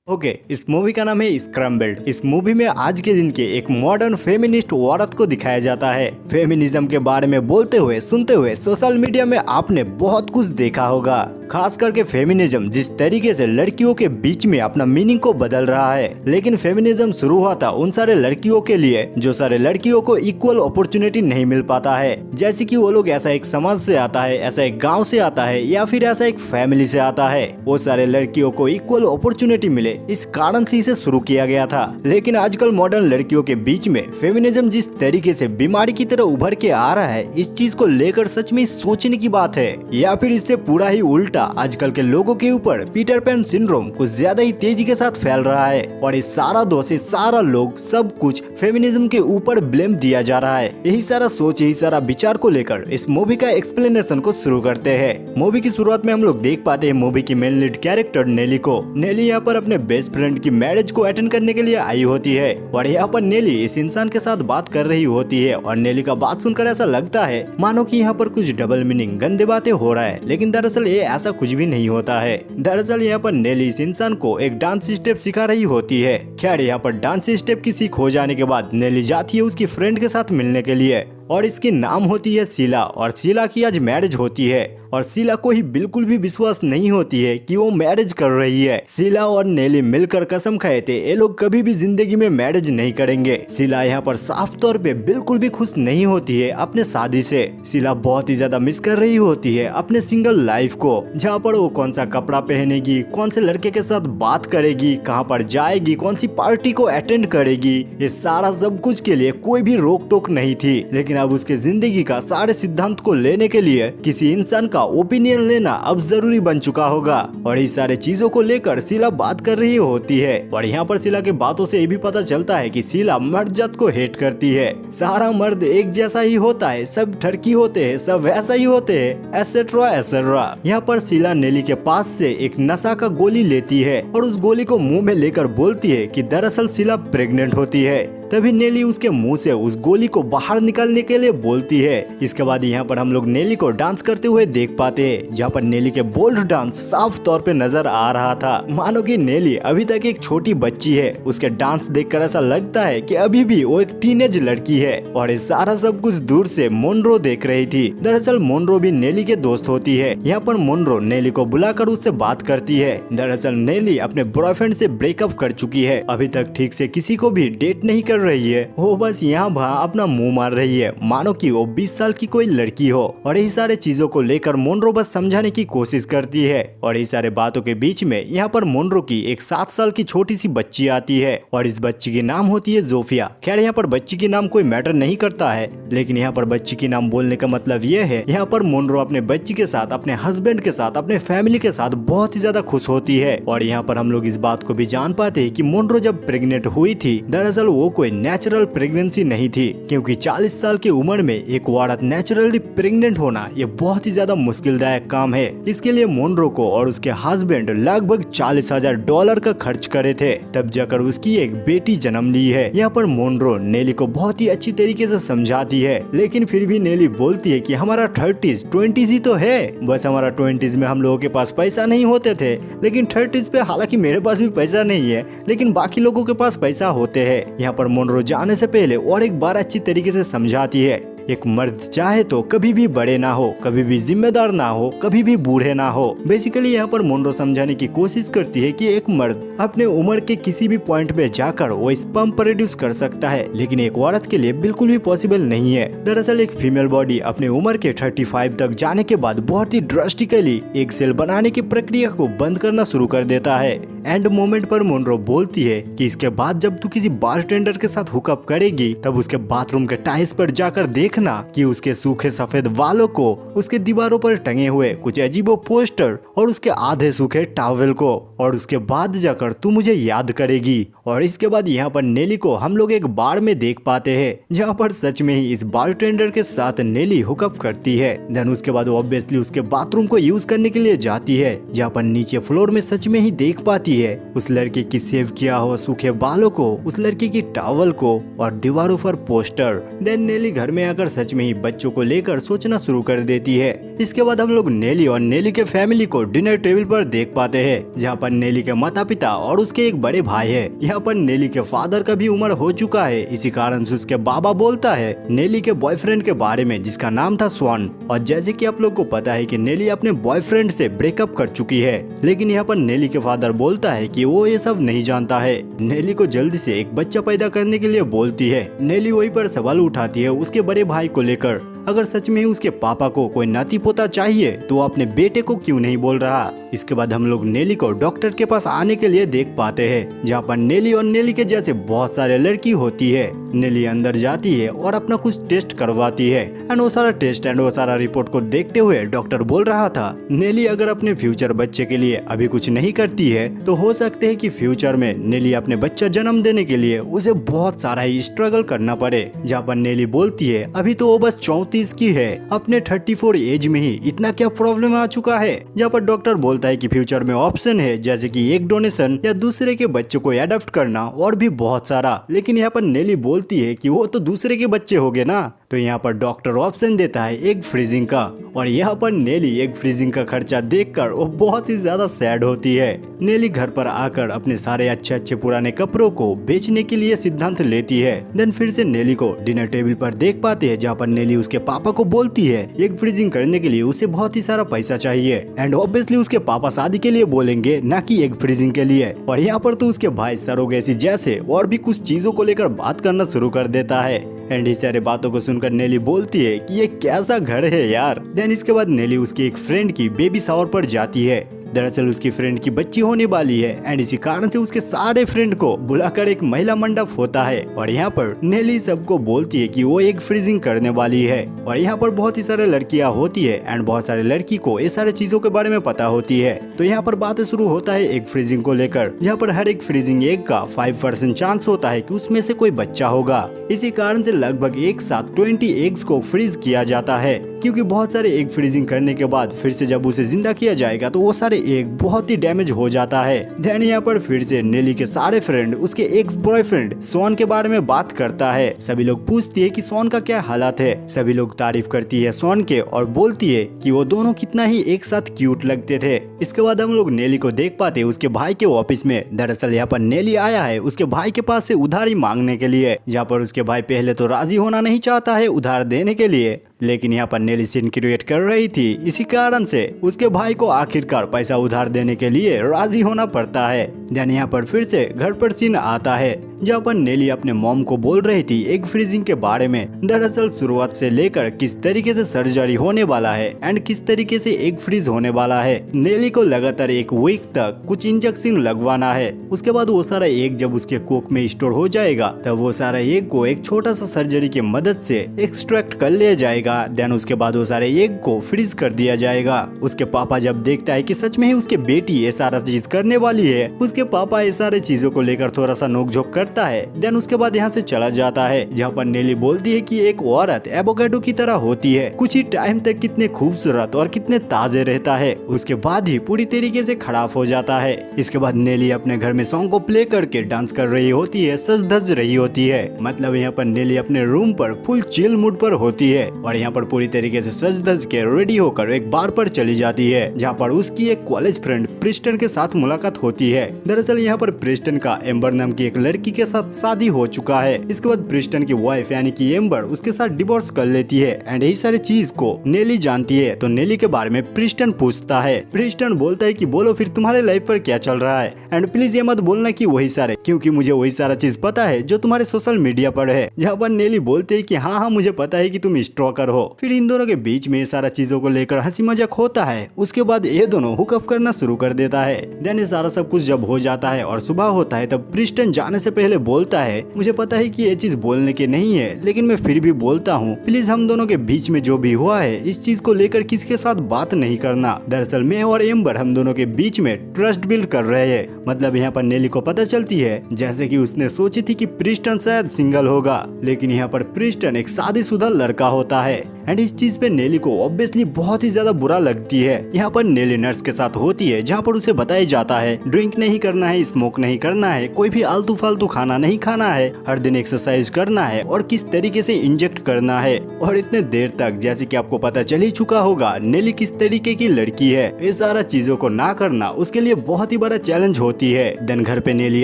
इस मूवी का नाम है स्क्रैम्बल्ड। इस मूवी में आज के दिन के एक मॉडर्न फेमिनिस्ट औरत को दिखाया जाता है। फेमिनिज्म के बारे में बोलते हुए सुनते हुए सोशल मीडिया में आपने बहुत कुछ देखा होगा, खास करके फेमिनिज्म जिस तरीके से लड़कियों के बीच में अपना मीनिंग को बदल रहा है। लेकिन फेमिनिज्म शुरू हुआ था उन सारे लड़कियों के लिए जो सारे लड़कियों को इक्वल अपॉर्चुनिटी नहीं मिल पाता है, जैसे कि वो लोग ऐसा एक समाज से आता है, ऐसा एक गांव से आता है या फिर ऐसा एक फैमिली से आता है, वो सारे लड़कियों को इक्वल अपॉर्चुनिटी मिले, इस कारण से इसे शुरू किया गया था। लेकिन आजकल मॉडर्न लड़कियों के बीच में फेमिनिज्म जिस तरीके से बीमारी की तरह उभर के आ रहा है, इस चीज को लेकर सच में सोचने की बात है। या फिर इससे पूरा ही उल्टा आजकल के लोगों के ऊपर पीटर पैन सिंड्रोम कुछ ज्यादा ही तेजी के साथ फैल रहा है और इस सारा दोष सारा लोग सब कुछ फेमिनिज्म के ऊपर ब्लेम दिया जा रहा है। यही सारा सोच यही सारा विचार को लेकर इस मूवी का एक्सप्लेनेशन को शुरू करते हैं। मूवी की शुरुआत में हम लोग देख पाते हैं मूवी की मेन लीड कैरेक्टर नेली को। नेली यहाँ पर अपने बेस्ट फ्रेंड की मैरिज को अटेंड करने के लिए आई होती है और यहाँ पर नेली इस इंसान के साथ बात कर रही होती है और नेली का बात सुनकर ऐसा लगता है मानो कि यहाँ पर कुछ डबल मीनिंग गंदे बातें हो रहा है, लेकिन दरअसल ये ऐसा कुछ भी नहीं होता है। दरअसल यहाँ पर नेली इस इंसान को एक डांस स्टेप सिखा रही होती है। खैर यहाँ पर डांस स्टेप की सीख हो जाने के बाद नेली जाती है उसकी फ्रेंड के साथ मिलने के लिए और इसकी नाम होती है शीला और शीला की आज मैरिज होती है और शीला को ही बिल्कुल भी विश्वास नहीं होती है कि वो मैरिज कर रही है। शीला और नेली मिलकर कसम खाए थे ये लोग कभी भी जिंदगी में मैरिज नहीं करेंगे। शीला यहाँ पर साफ तौर पे बिल्कुल भी खुश नहीं होती है अपने शादी से। शीला बहुत ही ज्यादा मिस कर रही होती है अपने सिंगल लाइफ को, जहाँ पर वो कौन सा कपड़ा पहनेगी, कौन से लड़के के साथ बात करेगी, कहाँ पर जाएगी, कौन सी पार्टी को अटेंड करेगी, ये सारा सब कुछ के लिए कोई भी रोक टोक नहीं थी। लेकिन अब उसके जिंदगी का सारे सिद्धांत को लेने के लिए किसी इंसान का ओपिनियन लेना अब जरूरी बन चुका होगा और इस सारे चीजों को लेकर शीला बात कर रही होती है। और यहाँ पर शीला के बातों से ये भी पता चलता है कि शीला मर्द जात को हेट करती है। सारा मर्द एक जैसा ही होता है, सब ठरकी होते हैं, सब वैसा ही होते हैं, एसेट्रा एसेट्रा। यहाँ पर शीला नेली के पास से एक नशा का गोली लेती है और उस गोली को मुंह में लेकर बोलती है कि दरअसल शीला प्रेग्नेंट होती है। तभी नेली उसके मुंह से उस गोली को बाहर निकालने के लिए बोलती है। इसके बाद यहाँ पर हम लोग नेली को डांस करते हुए देख पाते हैं, जहाँ पर नेली के बोल्ड डांस साफ तौर पे नजर आ रहा था, मानो कि नेली अभी तक एक छोटी बच्ची है। उसके डांस देखकर ऐसा लगता है कि अभी भी वो एक टीनेज लड़की है और ये सारा सब कुछ दूर से मोनरो देख रही थी। दरअसल मोनरो भी नेली के दोस्त होती है। यहाँ पर मोनरो नेली को बुलाकर उससे बात करती है। दरअसल नेली अपने बॉयफ्रेंड से ब्रेकअप कर चुकी है, अभी तक ठीक से किसी को भी डेट नहीं कर रही है, वो बस यहाँ वहाँ अपना मुंह मार रही है मानो कि वो 20 साल की कोई लड़की हो। और यही सारे चीजों को लेकर मोनरो बस समझाने की कोशिश करती है और यही सारे बातों के बीच में यहाँ पर मोनरो की एक 7 साल की छोटी सी बच्ची आती है और इस बच्ची की नाम होती है जोफिया। खैर यहाँ पर बच्ची की नाम कोई मैटर नहीं करता है, लेकिन यहाँ पर बच्ची की नाम बोलने का मतलब ये है यहाँ पर मोनरो अपने बच्ची के साथ, अपने हस्बैंड के साथ, अपने फैमिली के साथ बहुत ही ज्यादा खुश होती है। और यहाँ पर हम लोग इस बात को भी जान पाते हैं कि मोनरो जब प्रेग्नेंट हुई थी दरअसल वो कोई नेचुरल प्रेगनेंसी नहीं थी, क्योंकि 40 साल की उम्र में एक औरत नेचुरली प्रेग्नेंट होना ये बहुत ही ज्यादा मुश्किलदायक काम है। इसके लिए मोनरो को और उसके हस्बैंड लगभग $40,000 का खर्च करे थे, तब जाकर उसकी एक बेटी जन्म ली है। यहाँ पर मोनरो नेली को बहुत ही अच्छी तरीके से समझाती है, लेकिन फिर भी नेली बोलती है कि हमारा 30s 20s ही तो है, बस हमारा 20s में हम लोगों के पास पैसा नहीं होते थे, लेकिन 30s पे हालांकि मेरे पास भी पैसा नहीं है, लेकिन बाकी लोगों के पास पैसा होते हैं। यहाँ पर मोनरो जाने से पहले और एक बार अच्छी तरीके से समझाती है, एक मर्द चाहे तो कभी भी बड़े ना हो, कभी भी जिम्मेदार ना हो, कभी भी बूढ़े ना हो। बेसिकली यहाँ पर मोनरो समझाने की कोशिश करती है कि एक मर्द अपने उम्र के किसी भी पॉइंट पे जाकर वो स्पर्म प्रोड्यूस कर सकता है, लेकिन एक औरत के लिए बिल्कुल भी पॉसिबल नहीं है। दरअसल एक फीमेल बॉडी अपने उम्र के 35 तक जाने के बाद बहुत ही ड्रास्टिकली एक सेल बनाने की प्रक्रिया को बंद करना शुरू कर देता है। एंड मोमेंट पर मोनरो बोलती है कि इसके बाद जब तू किसी बारटेंडर के साथ हुकअप करेगी तब उसके बाथरूम के टाइल्स पर जाकर देखना कि उसके सूखे सफेद बालों को, उसके दीवारों पर टंगे हुए कुछ अजीबो पोस्टर और उसके आधे सूखे टॉवेल को, और उसके बाद जाकर तू मुझे याद करेगी। और इसके बाद यहाँ पर नेली को हम लोग एक बार में देख पाते हैं, जहाँ पर सच में ही इस बारटेंडर के साथ नेली हुकअप करती है। देन उसके बाद वो ऑब्वियसली उसके बाथरूम को यूज करने के लिए जाती है, जहाँ पर नीचे फ्लोर में सच में ही देख पाती जाती है उस लड़की की सेव किया हुआ सूखे बालों को, उस लड़की की टॉवल को और दीवारों पर पोस्टर। देन नेली घर में आकर सच में ही बच्चों को लेकर सोचना शुरू कर देती है। इसके बाद हम लोग नेली और नेली के फैमिली को डिनर टेबल पर देख पाते हैं, जहाँ पर नेली के माता पिता और उसके एक बड़े भाई है। यहाँ पर नेली के फादर का भी उम्र हो चुका है, इसी कारण से उसके बाबा बोलता है नेली के बॉयफ्रेंड के बारे में जिसका नाम था स्वॉन। और जैसे कि आप लोग को पता है कि नेली अपने बॉयफ्रेंड से ब्रेकअप कर चुकी है, लेकिन यहाँ पर नेली के फादर बोलता है कि वो ये सब नहीं जानता है। नेली को जल्दी से एक बच्चा पैदा करने के लिए बोलती है। नेली वहीं पर सवाल उठाती है उसके बड़े भाई को लेकर, अगर सच में ही उसके पापा को कोई नाती पोता चाहिए तो वो अपने बेटे को क्यों नहीं बोल रहा। इसके बाद हम लोग नेली को डॉक्टर के पास आने के लिए देख पाते हैं, जहाँ पर नेली और नेली के जैसे बहुत सारे लड़की होती है। नेली अंदर जाती है और अपना कुछ टेस्ट करवाती है एंड वो सारा टेस्ट एंड वो सारा रिपोर्ट को देखते हुए डॉक्टर बोल रहा था नेली अगर अपने फ्यूचर बच्चे के लिए अभी कुछ नहीं करती है तो हो सकते है कि फ्यूचर में नेली अपने बच्चा जन्म देने के लिए उसे बहुत सारा ही स्ट्रगल करना पड़े। जहाँ पर नेली बोलती है अभी तो वो बस 34 की है, अपने 34 एज में ही इतना क्या प्रॉब्लम आ चुका है। जहाँ पर डॉक्टर बोलता है कि फ्यूचर में ऑप्शन है जैसे कि एक डोनेशन या दूसरे के बच्चे को एडॉप्ट करना और भी बहुत सारा, लेकिन यहाँ पर नेली बोलती है कि वो तो दूसरे के बच्चे हो गए ना। तो यहाँ पर डॉक्टर ऑप्शन देता है एग फ्रीजिंग का, और यहाँ पर नेली एग फ्रीजिंग का खर्चा देखकर वो बहुत ही ज्यादा सैड होती है। नेली घर पर आकर अपने सारे अच्छे अच्छे पुराने कपड़ों को बेचने के लिए सिद्धांत लेती है। देन फिर से नेली को डिनर टेबल पर देख पाते हैं, जहाँ पर नेली उसके पापा को बोलती है एग फ्रीजिंग करने के लिए उसे बहुत ही सारा पैसा चाहिए एंड ऑब्वियसली उसके पापा शादी के लिए बोलेंगे ना कि एग फ्रीजिंग के लिए। और यहाँ पर तो उसके भाई सरोगेसी जैसे और भी कुछ चीजों को लेकर बात करना शुरू कर देता है एंड इस सारे बातों को सुनकर नेली बोलती है कि ये कैसा घर है यार। देन इसके बाद नेली उसकी एक फ्रेंड की बेबी शावर पर जाती है। दरअसल उसकी फ्रेंड की बच्ची होने वाली है एंड इसी कारण से उसके सारे फ्रेंड को बुलाकर एक महिला मंडप होता है। और यहाँ पर नेली सबको बोलती है कि वो एक फ्रीजिंग करने वाली है और यहाँ पर बहुत ही सारे लड़कियां होती है एंड बहुत सारे लड़की को ये सारे चीजों के बारे में पता होती है। तो यहाँ पर बातें शुरू होता है एग फ्रीजिंग को लेकर, जहाँ पर हर एक फ्रीजिंग एग का 5% चांस होता है कि उसमें से कोई बच्चा होगा। इसी कारण से लगभग एक साथ 20 एग्स को फ्रीज किया जाता है, क्योंकि बहुत सारे एग फ्रीजिंग करने के बाद फिर से जब उसे जिंदा किया जाएगा तो वो सारे एग बहुत ही डैमेज हो जाता है। देन यहाँ पर फिर से नेली के सारे फ्रेंड उसके एक्स बॉयफ्रेंड स्वॉन के बारे में बात करता है। सभी लोग पूछती है कि स्वॉन का क्या हालात है। सभी लोग तारीफ करती है स्वॉन के और बोलती है कि वो दोनों कितना ही एक साथ क्यूट लगते थे। इसके बाद हम लोग नेली को देख पाते हैं उसके भाई के ऑफिस में। दरअसल यहाँ पर नेली आया है उसके भाई के पास से उधारी मांगने के लिए, जहाँ पर उसके भाई पहले तो राजी होना नहीं चाहता है उधार देने के लिए, लेकिन यहाँ पर नेली सीन क्रिएट कर रही थी। इसी कारण से उसके भाई को आखिरकार पैसा उधार देने के लिए राजी होना पड़ता है। देन यहाँ पर फिर से घर पर सीन आता है, जहाँ पर नेली अपने मॉम को बोल रही थी एग फ्रीजिंग के बारे में। दरअसल शुरुआत से लेकर किस तरीके से सर्जरी होने वाला है एंड किस तरीके से एग फ्रीज होने वाला है। नेली को लगातार एक वीक तक कुछ इंजेक्शन लगवाना है। उसके बाद वो सारा एग जब उसके कोक में स्टोर हो जाएगा तब वो सारा एग को एक छोटा सा सर्जरी की मदद से एक्सट्रैक्ट कर लिया जाएगा। देन उसके बाद वो सारे एग को फ्रीज कर दिया जाएगा। उसके पापा जब देखता है कि सच में ही उसके बेटी ये सारा चीज करने वाली है, उसके पापा ये सारे चीजों को लेकर थोड़ा सा नोकझोंक करता है। देन उसके बाद यहाँ से चला जाता है, जहाँ पर नेली बोलती है कि एक औरत एवोकाडो की तरह होती है, कुछ ही टाइम तक कितने खूबसूरत और कितने ताजे रहता है, उसके बाद ही पूरी तरीके से खराब हो जाता है। इसके बाद नेली अपने घर में सॉन्ग को प्ले करके डांस कर रही होती है, सज धज रही होती है। मतलब यहाँ पर नेली अपने रूम पर फुल चिल मूड पर होती है और यहाँ पर पूरी तरीके से सज धज के रेडी होकर एक बार पर चली जाती है, जहाँ पर उसकी एक कॉलेज फ्रेंड प्रिस्टन के साथ मुलाकात होती है। दरअसल यहाँ पर प्रिस्टन का एम्बर नाम की एक लड़की के साथ शादी हो चुका है। इसके बाद प्रिस्टन की वाइफ यानी कि एम्बर उसके साथ डिवोर्स कर लेती है एंड यही सारी चीज को नेली जानती है। तो नेली के बारे में प्रिस्टन पूछता है। प्रिस्टन बोलता है कि बोलो फिर तुम्हारे लाइफ पर क्या चल रहा है एंड प्लीज ये मत बोलना कि वही सारे, क्योंकि मुझे वही सारा चीज पता है जो तुम्हारे सोशल मीडिया पर है। जहाँ पर नेली बोलते है कि हाँ मुझे पता है कि तुम स्टॉकर हो। फिर इन दोनों के बीच में सारा चीजों को लेकर हंसी मजाक होता है। उसके बाद ये दोनों हुकअप करना शुरू कर देता है। देन सारा सब कुछ जब हो जाता है और सुबह होता है तब प्रिस्टन जाने से पहले बोलता है मुझे पता है कि ये चीज बोलने की नहीं है, लेकिन मैं फिर भी बोलता हूँ, प्लीज हम दोनों के बीच में जो भी हुआ है इस चीज को लेकर किसी के साथ बात नहीं करना। दरअसल मैं और एम्बर हम दोनों के बीच में ट्रस्ट बिल्ड कर रहे हैं। मतलब यहाँ पर नेली को पता चलती है जैसे कि उसने सोची थी कि प्रिस्टन शायद सिंगल होगा, लेकिन यहाँ पर प्रिस्टन एक शादीशुदा लड़का होता है एंड इस चीज पे नेली को ऑब्वियसली बहुत ही ज्यादा बुरा लगती है। यहाँ पर नेली नर्स के साथ होती है जहाँ पर उसे बताया जाता है ड्रिंक नहीं करना है, स्मोक नहीं करना है, कोई भी आलतू फालतू खाना नहीं खाना है, हर दिन एक्सरसाइज करना है और किस तरीके से इंजेक्ट करना है। और इतने देर तक जैसे कि आपको पता चल ही चुका होगा नेली किस तरीके की लड़की है, ये सारा चीजों को ना करना उसके लिए बहुत ही बड़ा चैलेंज होती है। देन घर पे नेली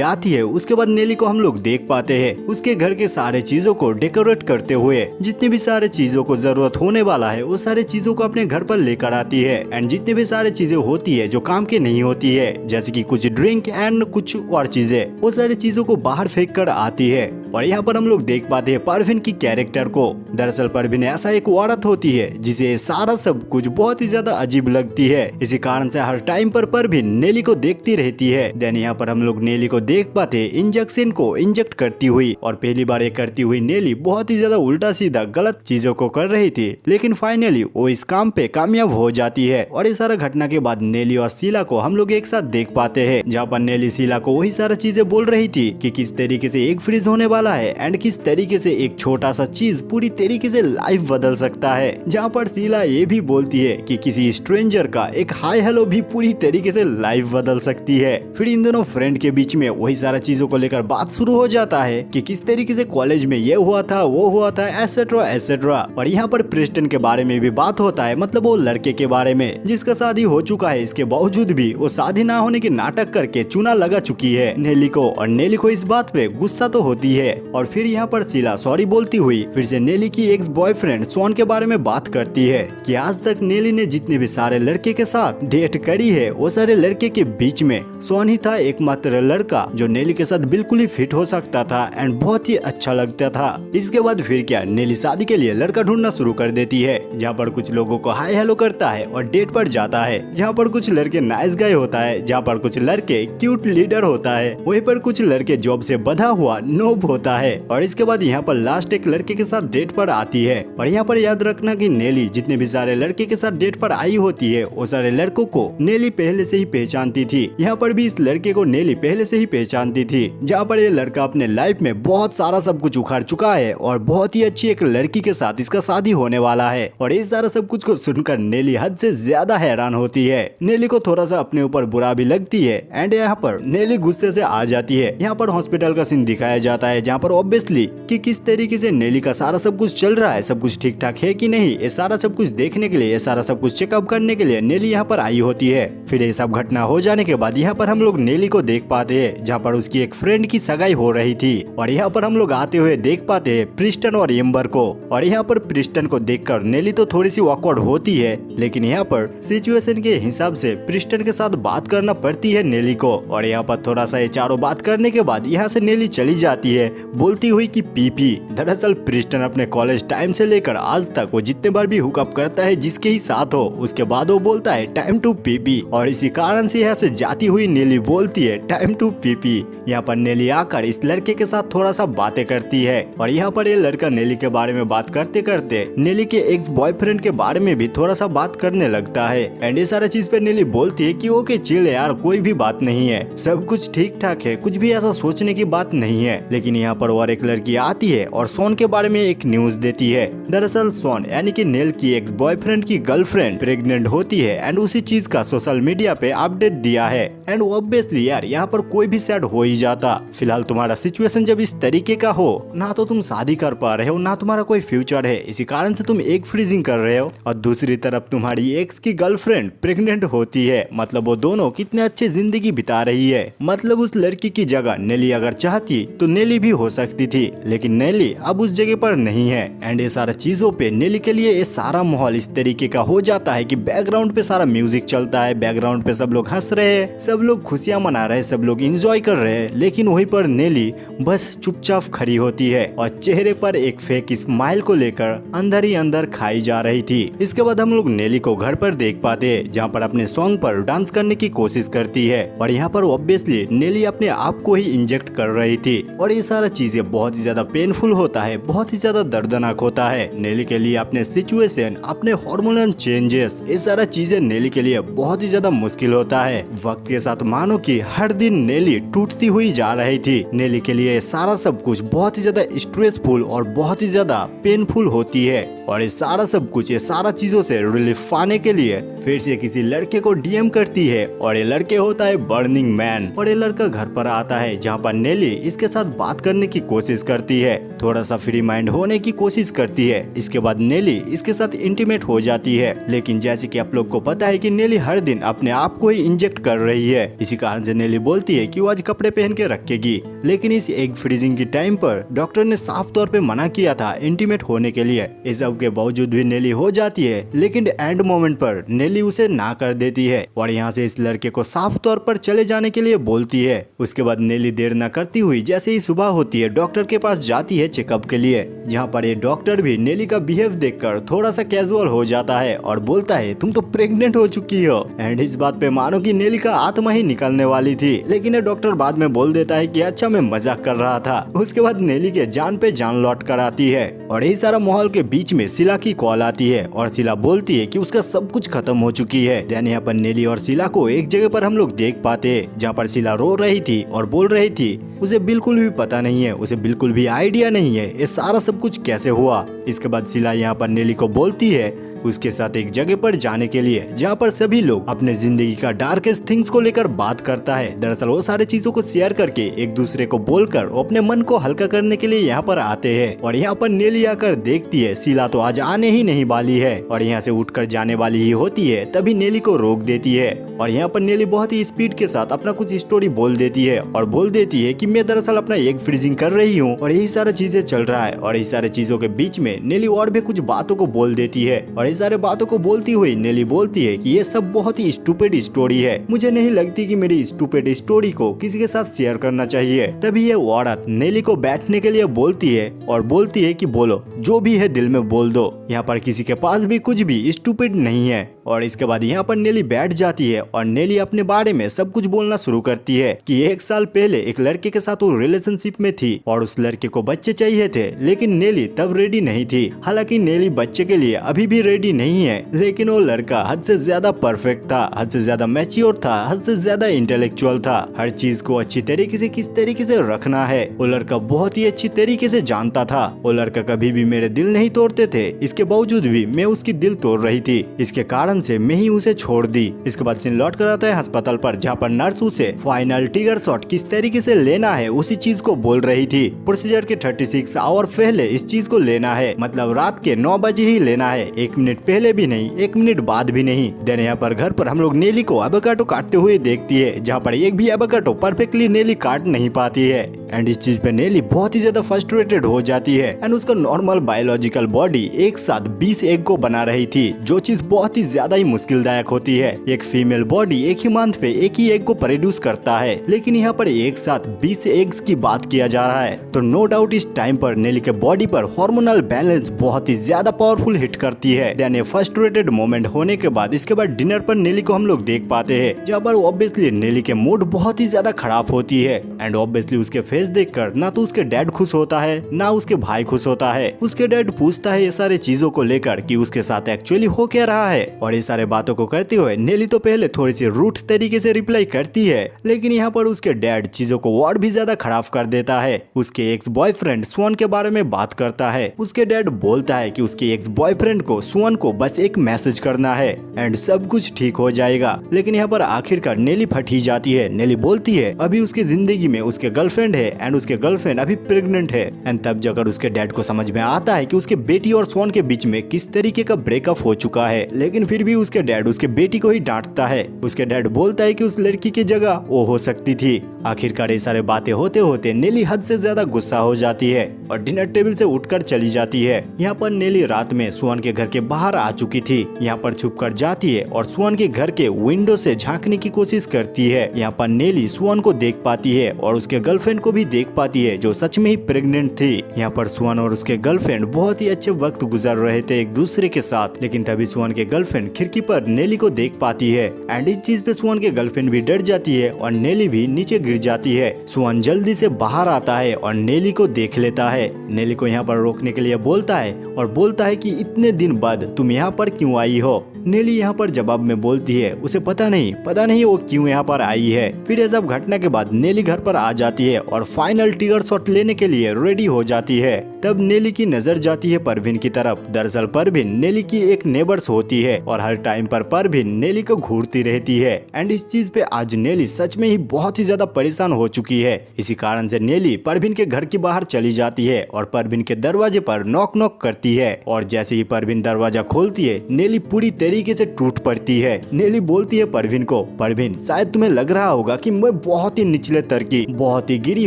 आती है, उसके बाद नेली को हम लोग देख पाते हैं उसके घर के सारे चीजों को डेकोरेट करते हुए, जितने भी सारे चीजों को जरूरत होने वाला है वो सारे चीजों को अपने घर पर लेकर आती है। एंड जितने भी सारे चीजें होती है जो काम की नहीं होती है जैसे कि कुछ ड्रिंक एंड कुछ और चीजें, वो सारी चीजों को बाहर फेंक कर आती है। और यहाँ पर हम लोग देख पाते हैं परवीन की कैरेक्टर को। दरअसल परवीन ऐसा एक औरत होती है जिसे सारा सब कुछ बहुत ही ज्यादा अजीब लगती है, इसी कारण से हर टाइम पर परवीन नेली को देखती रहती है। देन यहाँ पर हम लोग नेली को देख पाते हैं इंजेक्शन को इंजेक्ट करती हुई, और पहली बार ये करती हुई नेली बहुत ही ज्यादा उल्टा सीधा गलत चीजों को कर रही थी, लेकिन फाइनली वो इस काम पे कामयाब हो जाती है। और इस सारा घटना के बाद नेली और शीला को हम लोग एक साथ देख पाते हैं जहाँ पर नेली शीला को वही सारा चीजें बोल रही थी कि किस तरीके से एक फ्रीज होने वाला है एंड किस तरीके से एक छोटा सा चीज पूरी तरीके से लाइफ बदल सकता है। जहाँ पर शीला ये भी बोलती है कि किसी स्ट्रेंजर का एक हाय हेलो भी पूरी तरीके से लाइफ बदल सकती है। फिर इन दोनों फ्रेंड के बीच में वही सारा चीजों को लेकर बात शुरू हो जाता है कि किस तरीके से कॉलेज में ये हुआ था वो हुआ था एसेट्रा एसेट्रा। और यहाँ पर प्रिस्टन के बारे में भी बात होता है, मतलब वो लड़के के बारे में जिसका शादी हो चुका है, इसके बावजूद भी वो शादी ना होने के नाटक करके चूना लगा चुकी है नेली को। और नेली को इस बात पे गुस्सा तो होती है। और फिर यहाँ पर शीला सॉरी बोलती हुई फिर से नेली की एक्स बॉयफ्रेंड सोन के बारे में बात करती है कि आज तक नेली ने जितने भी सारे लड़के के साथ डेट करी है वो सारे लड़के के बीच में सोन ही था एकमात्र लड़का जो नेली के साथ बिल्कुल ही फिट हो सकता था एंड बहुत ही अच्छा लगता था। इसके बाद फिर क्या नेली शादी के लिए लड़का ढूंढना शुरू कर देती है, जहाँ पर कुछ लोगों को हाय हेलो करता है और डेट पर जाता है, जहाँ पर कुछ लड़के नाइस गाय होता है, जहाँ पर कुछ लड़के क्यूट लीडर होता है, वहीं पर कुछ लड़के जॉब से बंधा हुआ नोब होता है। और इसके बाद यहाँ पर लास्ट एक लड़के के साथ डेट पर आती है। और यहाँ पर याद रखना कि नेली जितने भी सारे लड़के के साथ डेट पर आई होती है वो सारे लड़कों को नेली पहले से ही पहचानती थी। यहाँ पर भी इस लड़के को नेली पहले से ही पहचानती थी, जहाँ पर ये लड़का अपने लाइफ में बहुत सारा सब कुछ उखाड़ चुका है और बहुत ही अच्छी एक लड़की के साथ इसका शादी होने वाला है। और इस सारा सब कुछ को सुनकर नेली हद से ज्यादा हैरान होती है। नेली को थोड़ा सा अपने ऊपर बुरा भी लगती है एंड यहाँ पर नेली गुस्से से आ जाती है। यहाँ पर हॉस्पिटल का सीन दिखाया जाता है जहाँ पर ऑब्वियसली कि किस तरीके से नेली का सारा सब कुछ चल रहा है, सब कुछ ठीक ठाक है कि नहीं, ये सारा सब कुछ देखने के लिए, ये सारा सब कुछ चेकअप करने के लिए नेली यहाँ पर आई होती है। फिर ये सब घटना हो जाने के बाद यहाँ पर हम लोग नेली को देख पाते हैं जहाँ पर उसकी एक फ्रेंड की सगाई हो रही थी। और यहाँ पर हम लोग आते हुए देख पाते हैं प्रिस्टन और एम्बर को। और यहाँ पर प्रिस्टन को देखकर नेली तो थोड़ी सी ऑकवर्ड होती है, लेकिन यहाँ पर सिचुएशन के हिसाब से प्रिस्टन के साथ बात करना पड़ती है नेली को। और यहाँ पर थोड़ा सा ये चारों बात करने के बाद यहाँ से नेली चली जाती है बोलती हुई कि पीपी। दरअसल प्रिस्टन अपने कॉलेज टाइम से लेकर आज तक वो जितने बार भी हुकअप करता है जिसके ही साथ हो उसके बाद वो बोलता है टाइम टू पीपी। और इसी कारण से यहाँ से जाती हुई नेली बोलती है टाइम टू पीपी। यहाँ पर नेली आकर इस लड़के के साथ थोड़ा सा बातें करती है। और यहाँ पर ये लड़का नेली के बारे में बात करते करते नेली के एक्स बॉयफ्रेंड के बारे में भी थोड़ा सा बात करने लगता है। एंड ये सारा चीज पे नेली बोलती है कि ओके चिल यार, कोई भी बात नहीं है, सब कुछ ठीक ठाक है, कुछ भी ऐसा सोचने की बात नहीं है। लेकिन यहाँ पर और एक लड़की आती है और सोन के बारे में एक न्यूज देती है। दरअसल सोन यानी कि नेल की एक्स बॉयफ्रेंड की गर्लफ्रेंड प्रेग्नेंट होती है एंड उसी चीज का सोशल मीडिया पे अपडेट दिया है। एंड ऑब्वियसली यार यहाँ पर कोई भी सैड हो ही जाता। फिलहाल तुम्हारा सिचुएशन जब इस तरीके का हो, ना तो तुम शादी कर पा रहे हो ना तुम्हारा कोई फ्यूचर है, इसी कारण से तुम एक फ्रीजिंग कर रहे हो, और दूसरी तरफ तुम्हारी एक्स की गर्लफ्रेंड प्रेग्नेंट होती है। मतलब वो दोनों कितने अच्छे जिंदगी बिता रही है। मतलब उस लड़की की जगह नेली अगर चाहती तो नेली भी हो सकती थी, लेकिन नेली अब उस जगह पर नहीं है। एंड ये सारा चीजों पे नेली के लिए ये सारा माहौल इस तरीके का हो जाता है कि बैकग्राउंड पे सारा म्यूजिक चलता है, बैकग्राउंड पे सब लोग हंस रहे हैं, सब लोग खुशियां मना रहे हैं, सब लोग एंजॉय कर रहे हैं, लेकिन वहीं पर नेली बस चुपचाप खड़ी होती है और चेहरे पर एक फेक स्माइल को लेकर अंदर ही अंदर खाई जा रही थी। इसके बाद हम लोग नेली को घर पर देख पाते हैं जहाँ पर अपने सॉन्ग पर डांस करने की कोशिश करती है। और यहाँ पर ऑब्वियसली नेली अपने आप को ही इंजेक्ट कर रही थी। और ये सारा चीजें बहुत ही ज्यादा पेनफुल होता है, बहुत ही ज्यादा दर्दनाक होता है नेली के लिए। अपने सिचुएशन, अपने हार्मोनल चेंजेस, ये सारा चीजें नेली के लिए बहुत ही ज्यादा मुश्किल होता है। वक्त के साथ मानो कि हर दिन नेली टूटती हुई जा रही थी। नेली के लिए सारा सब कुछ बहुत ही ज्यादा स्ट्रेसफुल और बहुत ही ज्यादा पेनफुल होती है। और ये सारा सब कुछ, ये सारा चीजों से रिलीफ पाने के लिए फिर से किसी लड़के को डीएम करती है और ये लड़के होता है बर्निंग मैन। और ये लड़का घर पर आता है जहाँ पर नेली इसके साथ बात करने की कोशिश करती है, थोड़ा सा फ्री माइंड होने की कोशिश करती है। इसके बाद नेली इसके साथ इंटीमेट हो जाती है, लेकिन जैसे कि आप लोग को पता है कि नेली हर दिन अपने आप को ही इंजेक्ट कर रही है, इसी कारण से नेली बोलती है कि वो आज कपड़े पहन के रखेगी। लेकिन इस एग फ्रीजिंग की टाइम पर डॉक्टर ने साफ तौर पे मना किया था इंटीमेट होने के लिए। इस सब के बावजूद भी नेली हो जाती है, लेकिन एंड मोमेंट पर नेली उसे ना कर देती है और यहाँ से इस लड़के को साफ तौर पर चले जाने के लिए बोलती है। उसके बाद नेली देर न करती हुई जैसे ही सुबह होती है डॉक्टर के पास जाती है चेकअप के लिए, जहाँ पर ये डॉक्टर भी नेली का बिहेव देखकर थोड़ा सा कैजुअल हो जाता है और बोलता है तुम तो प्रेग्नेंट हो चुकी हो। एंड इस बात पे मानो कि नेली का आत्मा ही निकलने वाली थी, लेकिन ये डॉक्टर बाद में बोल देता है कि अच्छा मैं मजाक कर रहा था। उसके बाद नेली के जान पे जान लौट कर आती है और यही सारा माहौल के बीच में सिला की कॉल आती है और सिला बोलती है कि उसका सब कुछ खत्म हो चुकी है। देन यहाँ पर नेली और सिला को एक जगह पर हम लोग देख पाते हैं जहाँ पर सिला रो रही थी और बोल रही थी उसे बिल्कुल भी पता नहीं है, उसे बिल्कुल भी आइडिया नहीं है ये सारा सब कुछ कैसे हुआ। इसके बाद सिला यहाँ पर नेली को बोलती है उसके साथ एक जगह पर जाने के लिए जहाँ पर सभी लोग अपने जिंदगी का डार्केस्ट थिंग्स को लेकर बात करता है। दरअसल वो सारे चीजों को शेयर करके एक दूसरे को बोलकर अपने मन को हल्का करने के लिए यहाँ पर आते हैं। और यहाँ पर नेली आकर देखती है सिला तो आज आने ही नहीं वाली है और यहाँ से उठकर जाने वाली ही होती है, तभी नेली को रोक देती है। और यहाँ पर नेली बहुत ही स्पीड के साथ अपना कुछ स्टोरी बोल देती है और बोल देती है कि मैं दरअसल अपना एग फ्रीजिंग कर रही हूँ और यही सारी चीजें चल रहा है। और यही सारी चीजों के बीच में नेली और भी कुछ बातों को बोल देती है और ये सारे बातों को बोलती हुई नेली बोलती है कि ये सब बहुत ही स्टूपिड स्टोरी है, मुझे नहीं लगती कि मेरी स्टूपिड स्टोरी को किसी के साथ शेयर करना चाहिए। तभी ये औरत नेली को बैठने के लिए बोलती है और बोलती है कि बोलो जो भी है दिल में बोल दो, यहाँ पर किसी के पास भी कुछ भी स्टूपिड नहीं है। और इसके बाद यहाँ पर नेली बैठ जाती है और नेली अपने बारे में सब कुछ बोलना शुरू करती है कि 1 साल पहले एक लड़के के साथ वो रिलेशनशिप में थी और उस लड़के को बच्चे चाहिए थे, लेकिन नेली तब रेडी नहीं थी। हालांकि नेली बच्चे के लिए अभी भी रेडी नहीं है, लेकिन वो लड़का हद से ज्यादा परफेक्ट था, हद से ज्यादा मैच्योर था, हद से ज्यादा इंटेलेक्चुअल था। हर चीज को अच्छी तरीके से किस तरीके से रखना है वो लड़का बहुत ही अच्छी तरीके से जानता था। वो लड़का कभी भी मेरे दिल नहीं तोड़ते थे, इसके बावजूद भी मैं उसकी दिल तोड़ रही थी, इसके कारण से मैं ही उसे छोड़ दी। इसके बाद सीन लौट कर आता है अस्पताल पर जहाँ पर नर्स उसे फाइनल ट्रिगर शॉट किस तरीके से लेना है उसी चीज को बोल रही थी। प्रोसीजर के 36 आवर पहले इस चीज को लेना है, मतलब रात के 9 बजे ही लेना है, 1 मिनट पहले भी नहीं, 1 मिनट बाद भी नहीं। देन यहाँ पर घर पर हम लोग नेली को एवोकाडो काटते हुए देखती है, जहाँ पर एक भी एवोकाडो परफेक्टली नेली काट नहीं पाती है। एंड इस चीज पे नेली बहुत ही ज्यादा फ्रस्ट्रेटेड हो जाती है। एंड उसका नॉर्मल बायोलॉजिकल बॉडी एक साथ 20 एग को बना रही थी, जो चीज बहुत ही ज्यादा ही मुश्किलदायक होती है। एक फीमेल बॉडी एक ही मंथ पे एक ही एग को प्रोड्यूस करता है, लेकिन यहाँ पर एक साथ 20 एग्स की बात किया जा रहा है। तो नो डाउट इस टाइम पर नेली के बॉडी पर हार्मोनल बैलेंस बहुत ही ज्यादा पावरफुल हिट करती है। देन ये फ्रस्ट्रेटेड मोमेंट होने के बाद इसके बाद डिनर पर नेली को हम लोग देख पाते हैं, जहाँ पर ऑब्वियसली नेली के मूड बहुत ही ज्यादा खराब होती है। एंड ऑब्वियसली उसके फेस देखकर ना तो उसके डैड खुश होता है ना उसके भाई खुश होता है। उसके डैड पूछता है ये सारे चीजों को लेकर कि उसके साथ एक्चुअली हो क्या रहा है, और ये सारे बातों को करते हुए नेली तो पहले थोड़ी सी रूट तरीके से रिप्लाई करती है, लेकिन यहाँ पर उसके डैड चीजों को और भी ज्यादा खराब कर देता है। उसके एक्स बॉयफ्रेंड सुअन के बारे में बात करता है। उसके डैड बोलता है कि उसके एक्स बॉयफ्रेंड को सुअन को बस एक मैसेज करना है एंड सब कुछ ठीक हो जाएगा। लेकिन यहाँ पर आखिरकार नेली फट ही जाती है। नेली बोलती है अभी उसकी जिंदगी में उसके गर्लफ्रेंड है एंड उसके गर्लफ्रेंड अभी प्रेग्नेंट है। एंड तब जाकर उसके डैड को समझ में आता है कि उसके बेटी और सुअन के बीच में किस तरीके का ब्रेकअप हो चुका है, लेकिन फिर भी उसके डैड उसके बेटी को ही डांटता है। उसके डैड बोलता है कि उस लड़की की जगह वो हो सकती थी। आखिरकार ये सारे बातें होते होते नेली हद से ज्यादा गुस्सा हो जाती है और डिनर टेबल से उठकर चली जाती है। यहाँ पर नेली रात में सुअन के घर के बाहर आ चुकी थी। यहाँ पर छुप कर जाती है और सुअन के घर के विंडो से झांकने की कोशिश करती है। यहाँ पर नेली सुअन को देख पाती है और उसके गर्लफ्रेंड को भी देख पाती है, जो सच में ही प्रेग्नेंट थी। यहाँ पर सुअन और उसके गर्लफ्रेंड बहुत ही अच्छे वक्त गुजार रहे थे एक दूसरे के साथ, लेकिन तभी सुअन के गर्लफ्रेंड खिड़की पर नेली को देख पाती है। एंड इस चीज पे सुअन के गर्लफ्रेंड भी डर जाती है और नेली भी नीचे गिर जाती है। सुअन जल्दी से बाहर आता है और नेली को देख लेता है। नेली को यहाँ पर रोकने के लिए बोलता है और बोलता है कि इतने दिन बाद तुम यहाँ पर क्यों आई हो। नेली यहाँ पर जवाब में बोलती है उसे पता नहीं वो क्यों यहाँ पर आई है। फिर ये सब घटना के बाद नेली घर पर आ जाती है और फाइनल ट्रिगर शॉट लेने के लिए रेडी हो जाती है। तब नेली की नजर जाती है परवीन की तरफ। दरअसल परवीन नेली की एक नेबर्स होती है और हर टाइम पर परवीन नेली को घूरती रहती है। एंड इस चीज पे आज नेली सच में ही बहुत ही ज्यादा परेशान हो चुकी है। इसी कारण से नेली परवीन के घर के बाहर चली जाती है और परवीन के दरवाजे पर नॉक नॉक करती है। और जैसे ही परवीन दरवाजा खोलती है नेली पूरी तरीके से टूट पड़ती है। नेली बोलती है परवीन को, परवीन शायद तुम्हें लग रहा होगा कि मैं बहुत ही निचले स्तर की, बहुत ही गिरी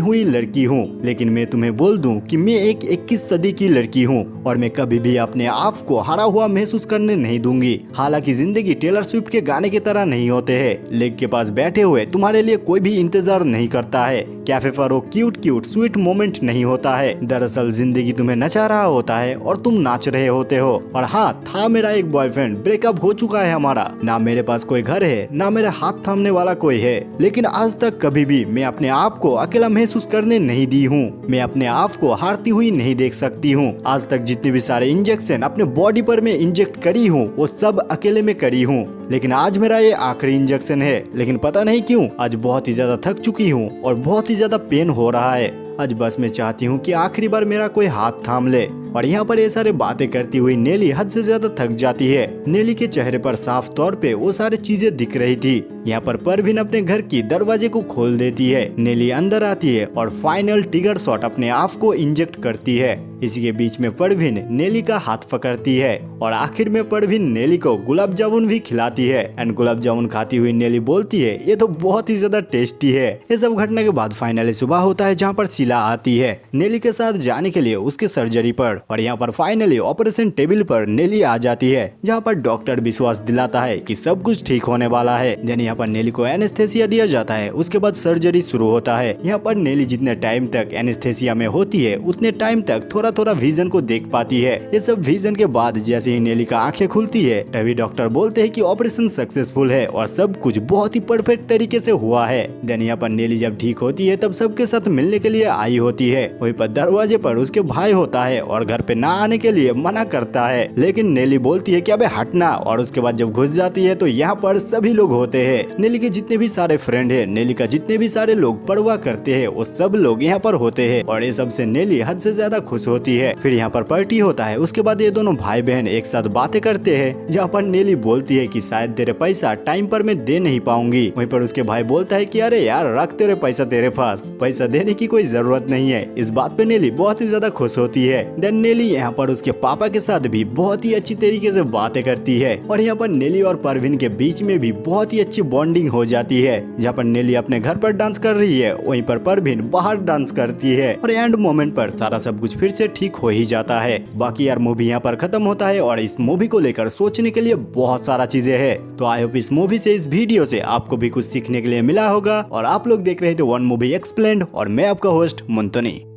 हुई लड़की हूँ, लेकिन मैं तुम्हें बोल दूं कि मैं एक 21 सदी की लड़की हूँ और मैं कभी भी अपने आप को हारा हुआ महसूस करने नहीं दूंगी। हालांकि जिंदगी टेलर स्विफ्ट के गाने की तरह नहीं होते हैं। लेक के पास बैठे हुए तुम्हारे लिए कोई भी इंतजार नहीं करता है। कैफे पर वो क्यूट क्यूट स्वीट मोमेंट नहीं होता है। दरअसल जिंदगी तुम्हें नचा रहा होता है और तुम नाच रहे होते हो। और हाँ, था मेरा एक बॉयफ्रेंड, ब्रेकअप हो चुका है हमारा। ना मेरे पास कोई घर है, ना मेरे हाथ थामने वाला कोई है, लेकिन आज तक कभी भी मैं अपने आप को अकेला महसूस करने नहीं दी हूँ। मैं अपने आप को हारती हुई नहीं देख सकती हूँ। आज तक जितने भी सारे इंजेक्शन अपने बॉडी पर मैं इंजेक्ट करी हूँ वो सब अकेले में करी हूँ, लेकिन आज मेरा ये आखिरी इंजेक्शन है। लेकिन पता नहीं क्यों आज बहुत ही ज्यादा थक चुकी हूँ और बहुत ही ज्यादा पेन हो रहा है। आज बस मैं चाहती हूँ कि आखिरी बार मेरा कोई हाथ थाम ले। और यहाँ पर ये सारे बातें करती हुई नेली हद से ज्यादा थक जाती है। नेली के चेहरे पर साफ तौर पे वो सारी चीजें दिख रही थी। यहाँ पर परवीन अपने घर की दरवाजे को खोल देती है। नेली अंदर आती है और फाइनल टिगर शॉट अपने आप को इंजेक्ट करती है। इसी के बीच में परवीन नेली का हाथ पकड़ती है और आखिर में परवीन नेली को गुलाब जामुन भी खिलाती है। एंड गुलाब जामुन खाती हुई नेली बोलती है, ये तो बहुत ही ज्यादा टेस्टी है। ये सब घटना के बाद फाइनली सुबह होता है जहाँ पर शीला आती है नेली के साथ जाने के लिए उसके सर्जरी पर। और यहाँ पर फाइनली ऑपरेशन टेबल पर नेली आ जाती है जहाँ पर डॉक्टर विश्वास दिलाता है कि सब कुछ ठीक होने वाला है। देन यहाँ पर नेली को एनेस्थेसिया दिया जाता है। उसके बाद सर्जरी शुरू होता है। यहाँ पर नेली जितने टाइम तक एनेस्थेसिया में होती है उतने टाइम तक थोड़ा थोड़ा विजन को देख पाती है। ये सब विजन के बाद जैसे ही नेली का आंखें खुलती है तभी डॉक्टर बोलते हैं कि ऑपरेशन सक्सेसफुल है और सब कुछ बहुत ही परफेक्ट तरीके से हुआ है। देन यहाँ पर नेली जब ठीक होती है तब सबके साथ मिलने के लिए आई होती है। वहीं पर दरवाजे पर उसके भाई होता है और घर पे ना आने के लिए मना करता है, लेकिन नेली बोलती है कि अबे हटना। और उसके बाद जब घुस जाती है तो यहाँ पर सभी लोग होते हैं। नेली के जितने भी सारे फ्रेंड है, नेली का जितने भी सारे लोग परवाह करते हैं वो सब लोग यहाँ पर होते हैं और ये सबसे नेली हद से ज्यादा खुश होती है। फिर यहाँ पर पार्टी होता है। उसके बाद ये दोनों भाई बहन एक साथ बातें करते हैं जहाँ पर नेली बोलती है कि शायद तेरे पैसा टाइम पर मैं दे नहीं पाऊंगी। वहीं पर उसके भाई बोलता है कि अरे यार रख तेरे पैसा तेरे पास, पैसा देने की कोई जरूरत नहीं है। इस बात पे नेली बहुत ही ज्यादा खुश होती है। देन नेली यहाँ पर उसके पापा के साथ भी बहुत ही अच्छी तरीके से बातें करती है और यहाँ पर नेली और परवीन के बीच में भी बहुत ही अच्छी बॉन्डिंग हो जाती है। जहाँ पर नेली अपने घर पर डांस कर रही है वहीं पर परवीन बाहर डांस करती है और एंड मोमेंट पर सारा सब कुछ फिर से ठीक हो ही जाता है। बाकी यार मूवी यहाँ पर खत्म होता है और इस मूवी को लेकर सोचने के लिए बहुत सारा चीजें है। तो आई होप इस मूवी से, इस वीडियो से आपको भी कुछ सीखने के लिए मिला होगा। और आप लोग देख रहे थे वन मूवी एक्सप्लेन्ड और मैं आपका होस्ट मुंतनी।